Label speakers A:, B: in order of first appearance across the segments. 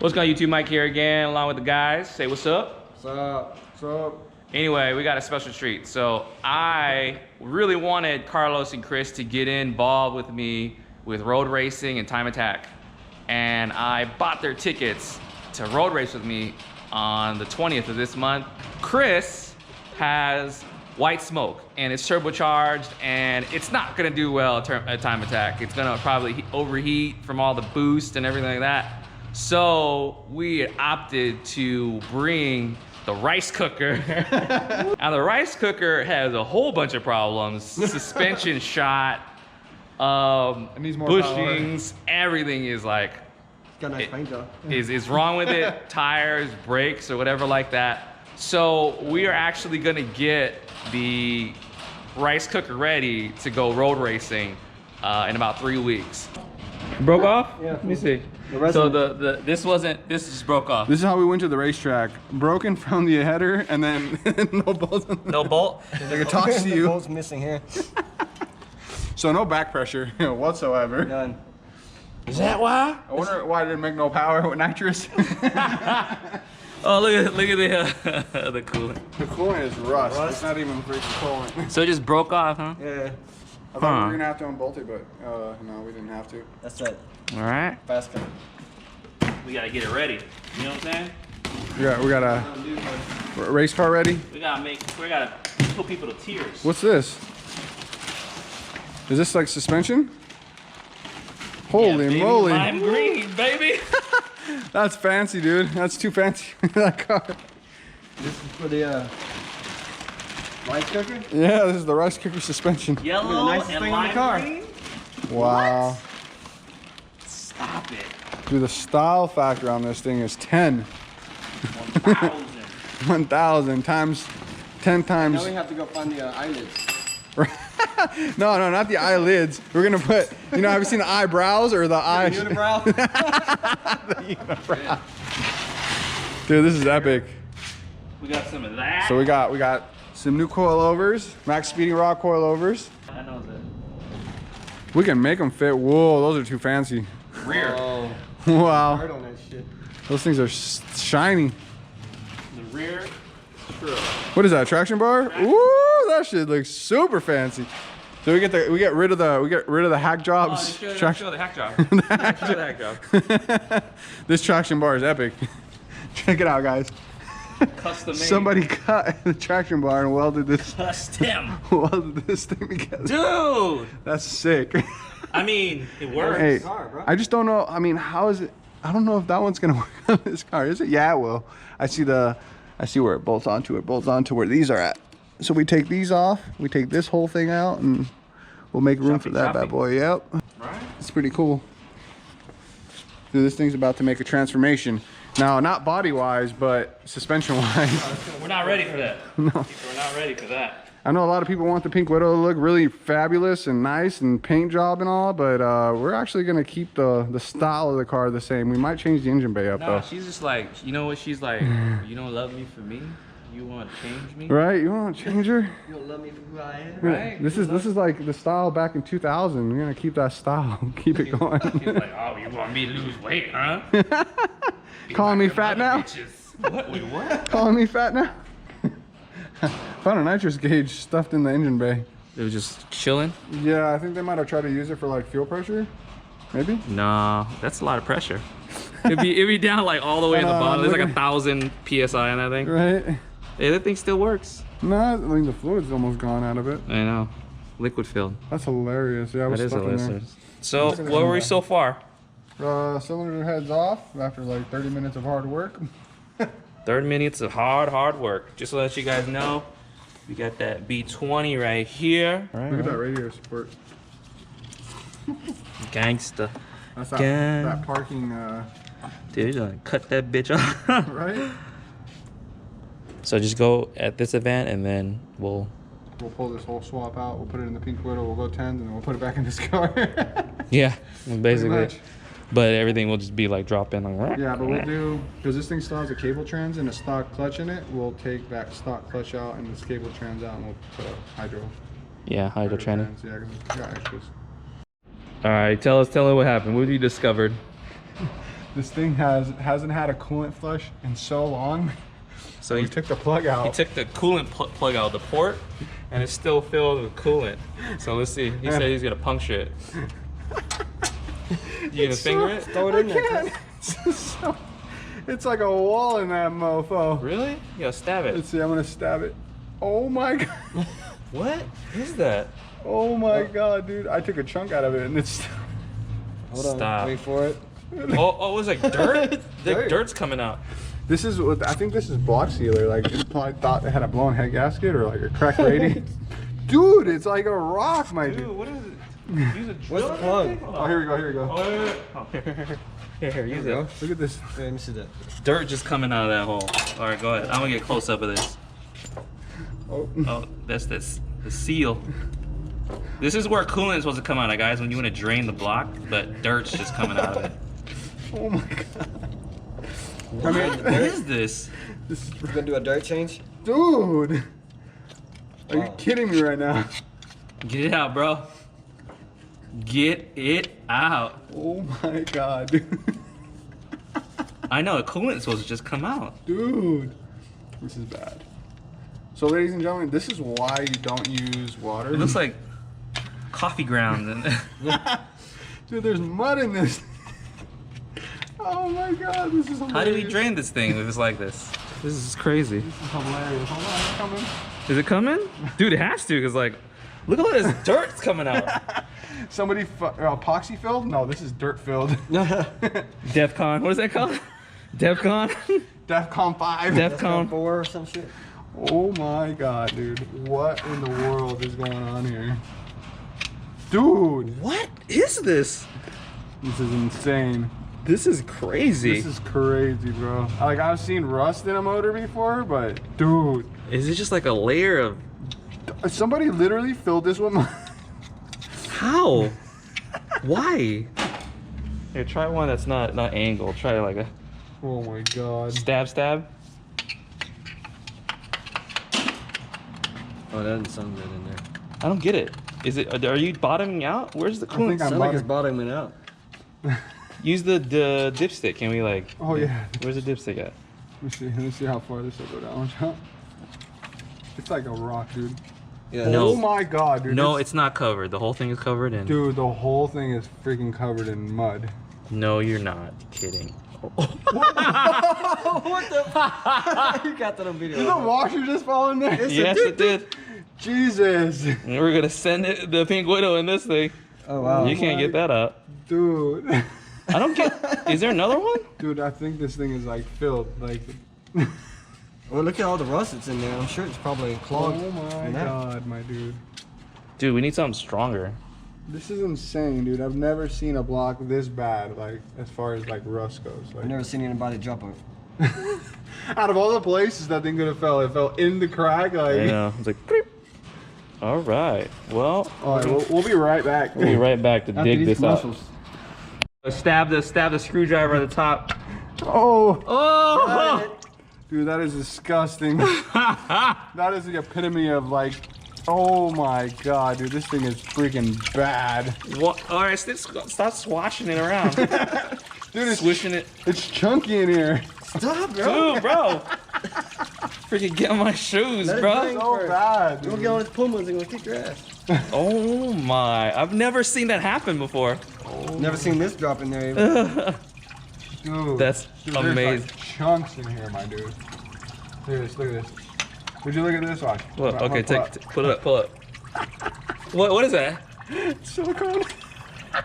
A: What's going on, YouTube? Mike here again, along with the guys. Say what's up.
B: What's up? What's up?
A: Anyway, we got a special treat. So I really wanted Carlos and Chris to get involved with me with road racing and time attack. And I bought their tickets to road race with me on the 20th of this month. Chris has white smoke and it's turbocharged and it's not gonna do well at time attack. It's gonna probably overheat from all the boost and everything like that. So we opted to bring the rice cooker. Now the rice cooker has a whole bunch of problems. Suspension shot,
B: It needs more
A: bushings, everything is like,
B: got a nice paint job.
A: is wrong with it. Tires, brakes, or whatever like that. So we are actually gonna get the rice cooker ready to go road racing in about 3 weeks. Broke off?
B: Yeah.
A: Let me see. So this just broke off.
C: This is how we went to the racetrack. Broken from the header and then no bolts.
A: No bolt?
C: Like it talks to
B: The
C: you.
B: bolt's missing here.
C: So no back pressure whatsoever.
B: None.
A: Is that why?
C: I wonder why it didn't make no power with nitrous.
A: Oh, look at the coolant.
C: The coolant is rust. It's not even freaking coolant.
A: So it just broke off, huh?
B: Yeah.
C: I thought we were gonna have to unbolt it, but no, we didn't have to.
B: That's it.
A: All right.
B: Fast cut.
A: We gotta get it ready. You know what I'm saying?
C: We got a race car ready.
A: We gotta put people to tears.
C: What's this? Is this like suspension? Holy
A: baby,
C: moly.
A: lime green, baby.
C: That's fancy, dude. That's too fancy for that car.
B: This is for the rice cooker.
C: Yeah, this is the rice cooker suspension.
A: Yellow
B: the nicest
A: and
B: thing on the
A: lime
B: car.
A: green?
C: Wow.
A: What? Stop it.
C: Dude, the style factor on this thing is 10.
A: 1,000.
C: 1,000 times 10 times.
B: Now we have to go find the eyelids.
C: No, not the eyelids. We're gonna put, have you seen the eyebrows or the eye?
B: The unibrow.
C: The unibrow. Dude, this is epic.
A: We got some of that.
C: So we got some new coilovers, max speedy rod coilovers.
A: I know that.
C: We can make them fit. Whoa, those are too fancy.
A: Rear.
B: Oh,
C: Wow,
B: hard on that shit.
C: those things are shiny.
A: The rear.
C: What is that, traction bar? Ooh, that shit looks super fancy. So we get rid of the hack jobs.
A: Show the hack job.
C: The hack
A: Show the hack job.
C: This traction bar is epic. Check it out, guys.
A: Custom made.
C: Somebody cut the traction bar and welded this
A: Custom.
C: welded this thing together.
A: Dude.
C: That's sick.
A: I mean, it works.
C: Hey,
B: car, bro.
C: I just don't know. I mean, how is it? I don't know if that one's gonna work on this car. Is it? Yeah, it will. I see where it bolts onto. It bolts onto where these are at. So we take these off. We take this whole thing out, and we'll make room for that bad boy. Yep.
A: Right.
C: It's pretty cool. Dude, this thing's about to make a transformation. Now, not body-wise, but suspension-wise.
A: We're not ready for that.
C: No.
A: We're not ready for that.
C: I know a lot of people want the Pink Widow to look really fabulous and nice and paint job and all, but we're actually gonna keep the style of the car the same. We might change the engine bay up
A: No,
C: though.
A: she's just like, you know what? She's like, you don't love me for me. You want to change me,
C: Right? You want to change her?
B: You don't love me for who I am.
A: right?
C: This is like the style back in 2000. We're gonna keep that style. Keep it going.
A: She's like, oh, you want me to lose weight, huh?
C: Calling me
A: Like
C: fat
A: them
C: now?
A: other bitches. What? Wait, what?
C: Calling me fat now? Found a nitrous gauge stuffed in the engine bay.
A: It was just chilling.
C: Yeah, I think they might have tried to use it for like fuel pressure. Maybe.
A: No, that's a lot of pressure. It'd be down like all the way at the bottom. There's like 1,000 psi on that thing.
C: Right.
A: Hey, that thing still works.
C: No, I think the fluid's almost gone out of it.
A: I know, liquid filled.
C: That's hilarious. Yeah, I was
A: That is
C: stuck in there.
A: hilarious. So, where were we so far?
C: Cylinder heads off after like 30 minutes of hard work.
A: 30 minutes of hard work. Just to let you guys know, we got that B20 right here.
C: Look at that radiator support.
A: Gangsta.
C: That's
A: Gang.
C: that parking,
A: Dude, you're gonna cut that bitch off.
C: right?
A: So just go at this event and then we'll
C: pull this whole swap out. We'll put it in the Pink Widow. We'll go 10s and then we'll put it back in this car.
A: yeah, basically.
C: much.
A: But everything will just be like drop in like.
C: Yeah, but we'll do, because this thing still has a cable trans and a stock clutch in it, we'll take that stock clutch out and this cable trans out and we'll put a hydro.
A: Yeah, hydro tranny.
C: trans. Yeah, 'cause we got extras.
A: All right, tell us what happened. What have you discovered?
C: This thing hasn't had a coolant flush in so long.
A: So
C: he took the plug out.
A: He took the coolant plug out of the port, and it's still filled with coolant. So let's see. He said he's gonna puncture it. You gonna finger it?
B: Throw it in there.
C: It's like a wall in that mofo.
A: Really? You gotta stab it.
C: Let's see. I'm gonna stab it. Oh my god.
A: What is that?
C: Oh my god, dude! I took a chunk out of it, and it's.
B: Hold on.
A: Stop.
B: Wait for it.
A: Oh, it was like dirt. The dirt's coming out.
C: This is what I think. This is block sealer. Like, it probably thought they had a blown head gasket or like a cracked radiator. Dude, it's like a rock, my dude.
A: Dude, what is it? Use a drill.
B: What's the plug?
C: Oh, here we go. Here we go.
A: Oh, wait. Oh, here, use it.
C: Look at this.
B: Let me see that.
A: Dirt just coming out of that hole. All right, go ahead. I'm gonna get close up of this.
C: Oh.
A: Oh, that's the seal. This is where coolant is supposed to come out of, guys, when you want to drain the block, but dirt's just coming out of it.
C: Oh my god.
A: What is this?
B: We're gonna do a dirt change.
C: Dude. Are you kidding me right now?
A: Get it out, bro. Get it out.
C: Oh my god, dude.
A: I know, the coolant is supposed to just come out.
C: Dude. This is bad. So, ladies and gentlemen, this is why you don't use water.
A: It looks like coffee grounds.
C: Dude, there's mud in this. Oh my god, this is hilarious.
A: How do we drain this thing if it's like this? This is crazy.
C: This is hilarious. Hold on, it's coming.
A: Is it coming? Dude, it has to, because like, look at all this dirt's coming out.
C: Somebody epoxy filled? No, this is dirt filled.
A: DEFCON, what is that called? DEFCON?
C: DEFCON 5.
A: DEFCON
B: 4 or some shit.
C: Oh my god, dude. What in the world is going on here? Dude!
A: What is this?
C: This is insane.
A: This is crazy.
C: This is crazy, bro. Like, I've seen rust in a motor before, but dude.
A: Is it just like a layer of...
C: Somebody literally filled this with mud.
A: How? Why? Here, try one that's not angled. Try like a
C: Oh my god.
A: stab.
B: Oh, that doesn't sound good in there.
A: I don't get it. Is it? Are you bottoming out? Where's the
C: I think
A: coolant?
C: I'm
B: Sound like it's bottoming out.
A: Use the dipstick. Can we like?
C: Oh yeah.
A: Where's the dipstick at?
C: Let me see how far this will go down. It's like a rock, dude.
B: Yeah.
A: No.
C: Oh my god, dude.
A: No,
C: this-
A: it's not covered. The whole thing is covered in.
C: Dude, the whole thing is freaking covered in mud.
A: No, you're not kidding.
B: What the? You got that on video.
C: Did the washer just fall in there?
A: Yes, it did.
C: Jesus.
A: And we're gonna send it the pink widow in this thing.
B: Oh wow.
A: You can't get that out.
C: Dude.
A: I don't get. Is there another one?
C: Dude, I think this thing is like filled. Like.
B: Well, look at all the rust that's in there. I'm sure it's probably clogged.
C: Oh my
B: in that.
C: god, my dude.
A: Dude, we need something stronger.
C: This is insane, dude. I've never seen a block this bad, like, as far as, like, rust goes.
B: I've
C: Like,
B: never seen anybody drop a.
C: out of all the places that thing could have fell, it fell in the crack, like.
A: I know. It's like. Beep. All right. Well,
C: All right, we'll be right back.
A: we'll be right back to
B: After
A: dig
B: these
A: this out.
B: commercials.
A: Stab the screwdriver at the top.
C: Oh,
A: Oh!
C: dude, that is disgusting. That is the epitome of, like, oh my god, dude, this thing is freaking bad.
A: What? All right, stop swashing it around.
C: Dude, it's,
A: Swishing it.
C: it's chunky in here.
B: Stop, bro.
A: Dude, bro. Freaking get on my shoes,
B: Let it
A: bro.
B: bang.
C: So bad,
B: Don't
C: dude.
B: get on his Pumas and gonna kick your ass.
A: Oh my. I've never seen that happen before.
B: Never seen this drop in there. Even.
C: Dude,
A: That's
C: there's,
A: amazing.
C: like, chunks in here, my dude. Look at this, look at this. Would you look at this? Watch.
A: Look, okay,
C: Pull up.
A: pull it up, pull it up. What is that?
C: Silicone.
A: I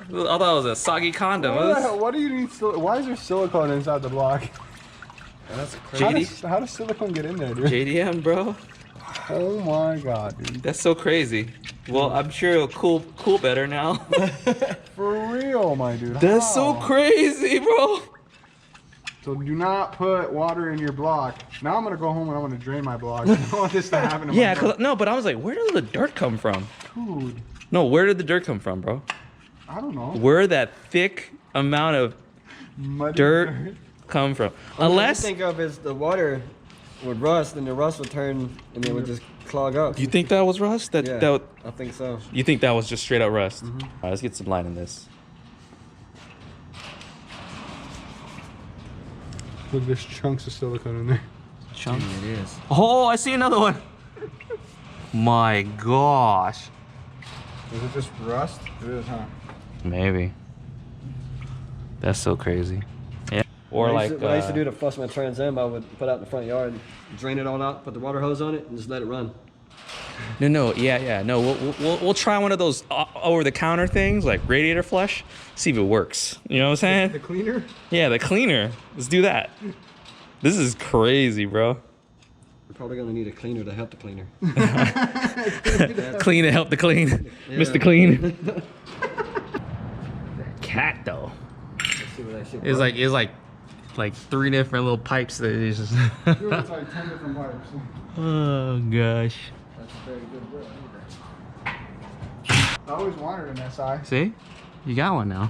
A: thought it was a soggy condom. What is-
C: What do you need? Why is there silicone inside the block?
B: That's
C: How
B: crazy.
C: how does silicone get in there, dude?
A: JDM, bro.
C: Oh my god, dude.
A: That's so crazy. Well, I'm sure it'll cool better now.
C: For real, my dude.
A: That's so
C: How?
A: crazy, bro.
C: So do not put water in your block. Now I'm gonna go home and I'm gonna drain my block. I don't want this to happen to my
A: Yeah,
C: block.
A: no, but I was like, where did the dirt come from?
C: Dude,
A: No, where did the dirt come from, bro?
C: I don't know.
A: Where that thick amount of
C: Muddy
A: dirt come from?
B: What I
A: Unless
B: think of is the water would rust, and the rust would turn, and it would just clog up.
A: you think that was rust?
B: Yeah, I think so.
A: You think that was just straight up rust? All right, let's get some light in this.
C: Look, there's chunks of silicone in there.
A: Chunk. It is. Oh, I see another one. My gosh.
C: Is it just rust? It is, huh?
A: Maybe. That's so crazy. Yeah. Or
B: What
A: like
B: I used to do to flush my Trans Am, I would put out in the front yard, drain it all out, put the water hose on it, and just let it run.
A: No, yeah. No, we'll try one of those over-the-counter things, like Radiator flush. See if it works. You know what I'm saying?
C: The cleaner?
A: Yeah, the cleaner. Let's do that. This is crazy, bro.
B: We're probably gonna need a cleaner to help the cleaner.
A: Clean to help the clean.
B: Yeah.
A: Mr. Clean. Cat though.
B: Let's see what that shit
A: It's like 3 different little pipes that is just.
C: Dude, it's like 10 different pipes.
A: Oh gosh.
C: That's a very good bro. I always wanted an SI.
A: See? You got one now.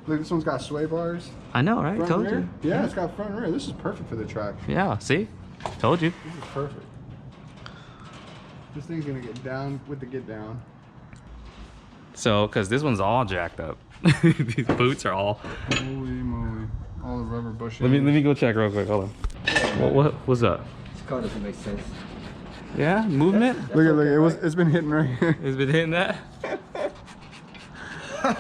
C: Look, this one's got sway bars.
A: I know, right?
C: Front
A: Told
C: rear.
A: you.
C: Yeah, it's got front and rear. This is perfect for the track.
A: Yeah, see? Told you.
C: This is perfect. This thing's gonna get down with the get down.
A: So, cause this one's all jacked up. These boots are all.
C: Holy moly! All the rubber bushings.
A: Let me go check real quick. Hold on. What's up?
B: This car doesn't make sense.
A: Yeah, movement.
C: Look at it's been hitting right here.
A: It's been hitting that.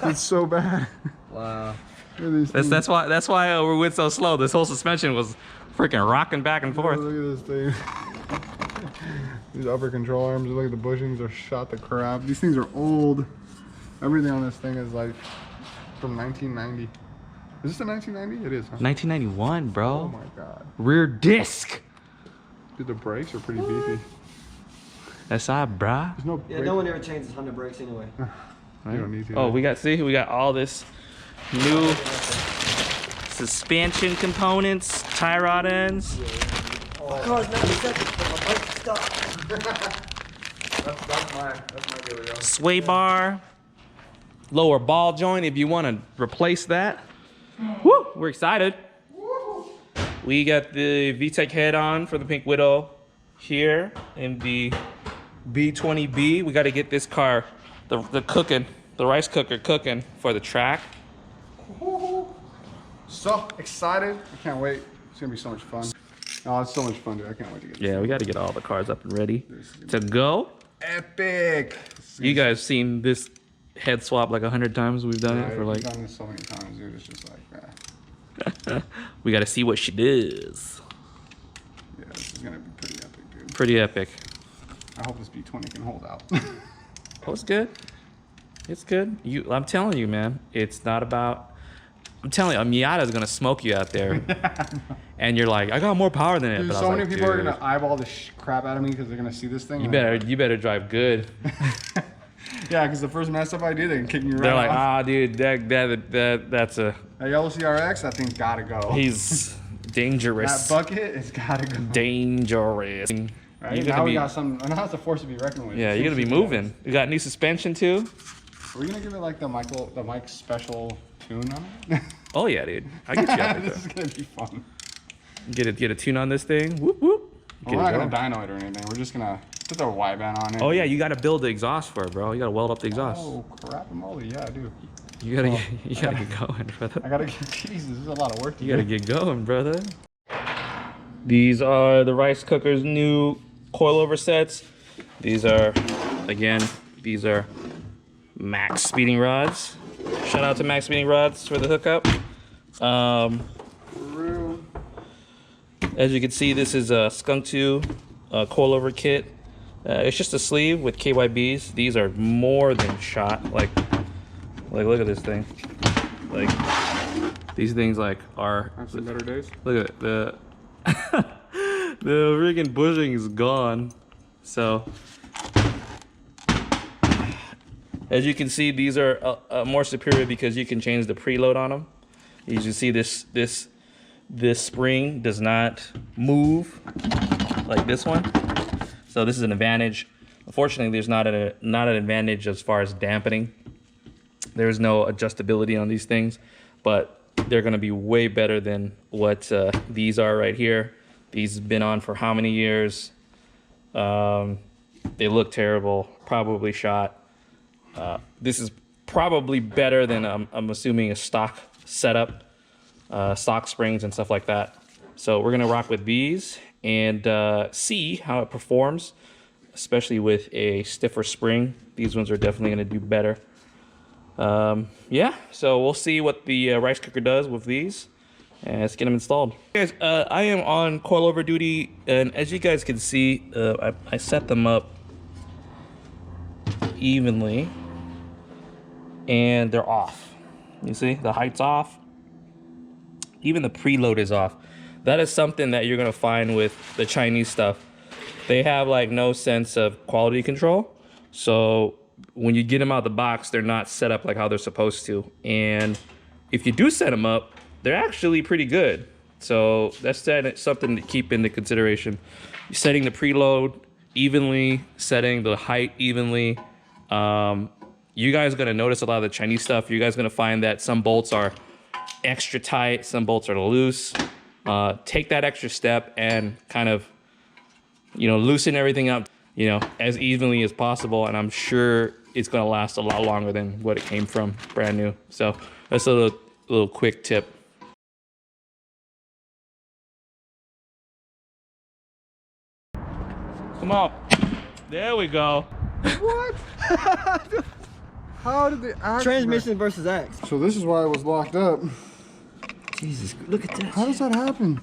C: It's so bad.
B: Wow.
C: Look at these things.
A: That's why we went so slow. This whole suspension was freaking rocking back and forth.
C: Look at this thing. These upper control arms. Look at the bushings are shot to crap. These things are old. Everything on this thing is like from 1990. Is this a 1990? It is, huh?
A: 1991, bro.
C: Oh my god.
A: Rear disc.
C: Dude, the brakes are pretty beefy.
A: That's all, brah.
C: There's no
B: Yeah,
C: brake.
B: no one ever changes Honda brakes anyway.
C: You don't need to.
A: Oh, we got all this new suspension components, tie rod ends,
B: Car's 90 seconds, but my bike's stuck.
C: That's my deal,
A: sway bar, lower ball joint if you want to replace that. Woo! We're excited. We got the VTEC head on for the Pink Widow here in the B20B. We got to get this car, the rice cooker cooking for the track.
C: So excited. I can't wait. It's gonna be so much fun. Oh, it's so much fun, dude. I can't wait to get this.
A: Yeah, we got to get all the cars up and ready to go.
C: Epic.
A: You guys seen this head swap like 100 times? We've done it for like.
C: We've done this so many times, dude. It's just like,
A: We got to see what she does.
C: yeah, this is gonna be pretty epic, dude.
A: Pretty epic.
C: I hope this B20 can hold out.
A: Oh, it's good. It's good. I'm telling you, man. It's not about. I'm telling you, a Miata's gonna smoke you out there, and you're like, I got more power than it.
C: Dude,
A: But I
C: so
A: was
C: many
A: like,
C: people are
A: dude,
C: gonna eyeball the crap out of me because they're gonna see this thing.
A: You better drive good.
C: Yeah, because the first mess up I did, they can kick me right
A: They're like,
C: off.
A: dude, that's a.
C: That yellow CRX, that thing's gotta go.
A: He's dangerous.
C: That bucket, it's gotta go.
A: Dangerous.
C: Right?
A: You're
C: Now
A: gonna
C: we
A: be.
C: got some. Now it's a force to be reckoned with.
A: Yeah, you're gonna be moving. We got new suspension too.
C: Are we gonna give it like the Mike special tune on it?
A: Oh yeah, dude. I get you out there.
C: This is gonna be fun.
A: Get a tune on this thing. Whoop whoop.
C: Well, we're not gonna dyno it or anything. We're just gonna put the Y-band on it.
A: Oh yeah, you gotta build the exhaust for it, bro. You gotta weld up the exhaust.
C: Oh crap moly, yeah, I do.
A: You gotta get going, brother.
C: I gotta get Jesus. This is a lot of work to
A: You gotta get going, brother. These are the rice cooker's new coilover sets. These are, again, Max speeding rods. Shout out to Max speeding rods for the hookup. As you can see, this is a Skunk 2 coilover kit. It's just a sleeve with KYBs. These are more than shot. Like look at this thing. Like these things like are.
C: Have some better days.
A: Look at it. The freaking bushing is gone. So as you can see, these are more superior because you can change the preload on them. As you see, this spring does not move like this one. So this is an advantage. Unfortunately, there's not an advantage as far as dampening. There's no adjustability on these things, but they're gonna be way better than what these are right here. These have been on for how many years? They look terrible, probably shot. This is probably better than I'm assuming a stock setup. stock springs and stuff like that. So we're gonna rock with these and see how it performs, especially with a stiffer spring. These ones are definitely gonna do better. Yeah, so we'll see what the rice cooker does with these, and let's get them installed. Guys, I am on coilover duty, and as you guys can see, I set them up evenly, and they're off. You see, the height's off. Even the preload is off. That is something that you're gonna find with the Chinese stuff. They have like no sense of quality control. So when you get them out of the box, they're not set up like how they're supposed to. And if you do set them up, they're actually pretty good. So that's something to keep into consideration. You're setting the preload evenly, setting the height evenly. You guys are gonna notice a lot of the Chinese stuff. You guys are gonna find that some bolts are extra tight, some bolts are loose. Take that extra step and kind of, loosen everything up, as evenly as possible. And I'm sure it's gonna last a lot longer than what it came from brand new. So that's a little quick tip. Come on. There we go.
C: What? How did the axe
B: Transmission versus axe.
C: So this is why it was locked up.
B: Jesus, look at that.
C: How does that happen?